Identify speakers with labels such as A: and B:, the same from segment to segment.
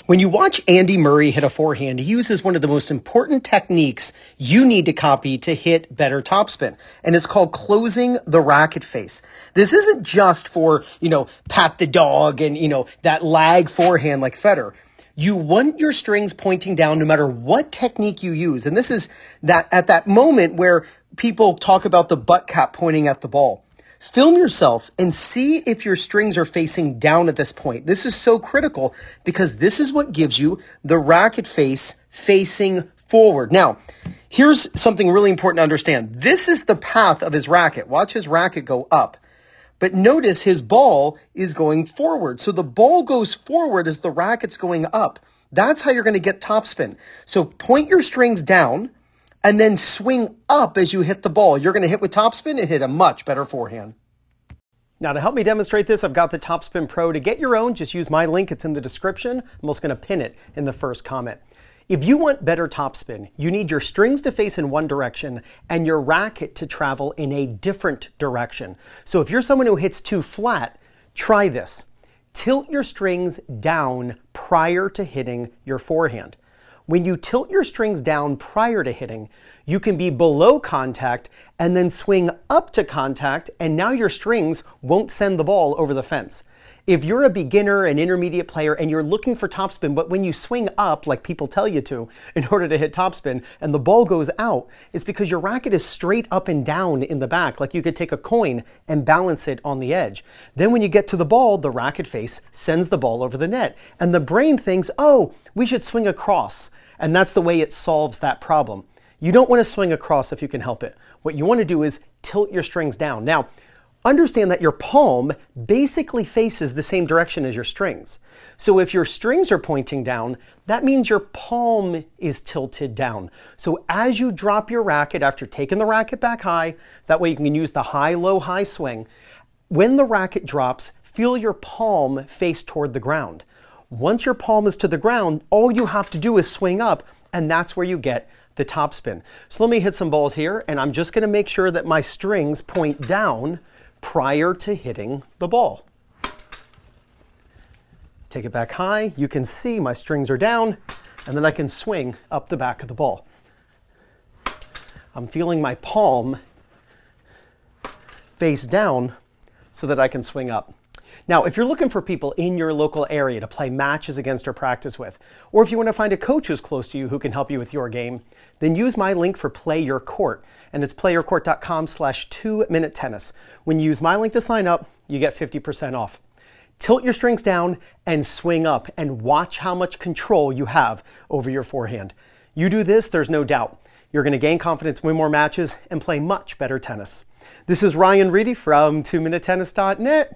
A: When you watch Andy Murray hit a forehand, he uses one of the most important techniques you need to copy to hit better topspin. And it's called closing the racket face. This isn't just for, pat the dog and, that lag forehand like Federer. You want your strings pointing down no matter what technique you use. And this is that at that moment where people talk about the butt cap pointing at the ball. Film yourself and see if your strings are facing down at this point. This is so critical because this is what gives you the racket face facing forward. Now, here's something really important to understand. This is the path of his racket. Watch his racket go up. But notice his ball is going forward. So the ball goes forward as the racket's going up. That's how you're going to get topspin. So point your strings down and then swing up as you hit the ball. You're going to hit with topspin and hit a much better forehand. Now to help me demonstrate this, I've got the Topspin Pro. To get your own, just use my link. It's in the description. I'm also going to pin it in the first comment. If you want better topspin, you need your strings to face in one direction and your racket to travel in a different direction. So if you're someone who hits too flat, try this. Tilt your strings down prior to hitting your forehand. When you tilt your strings down prior to hitting, you can be below contact and then swing up to contact, and now your strings won't send the ball over the fence. If you're a beginner, an intermediate player, and you're looking for topspin, but when you swing up, like people tell you to, in order to hit topspin, and the ball goes out, it's because your racket is straight up and down in the back, like you could take a coin and balance it on the edge. Then when you get to the ball, the racket face sends the ball over the net, and the brain thinks, oh, we should swing across. And that's the way it solves that problem. You don't want to swing across if you can help it. What you want to do is tilt your strings down. Now, understand that your palm basically faces the same direction as your strings. So if your strings are pointing down, that means your palm is tilted down. So as you drop your racket after taking the racket back high, that way you can use the high, low, high swing. When the racket drops, feel your palm face toward the ground. Once your palm is to the ground, all you have to do is swing up, and that's where you get the topspin. So let me hit some balls here, and I'm just going to make sure that my strings point down prior to hitting the ball. Take it back high. You can see my strings are down, and then I can swing up the back of the ball. I'm feeling my palm face down so that I can swing up. Now, if you're looking for people in your local area to play matches against or practice with, or if you want to find a coach who's close to you who can help you with your game, then use my link for Play Your Court, and it's playyourcourt.com/2minutetennis. When you use my link to sign up, you get 50% off. Tilt your strings down and swing up, and watch how much control you have over your forehand. You do this, there's no doubt. You're going to gain confidence, win more matches, and play much better tennis. This is Ryan Reedy from 2minutetennis.net.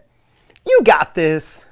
A: You got this.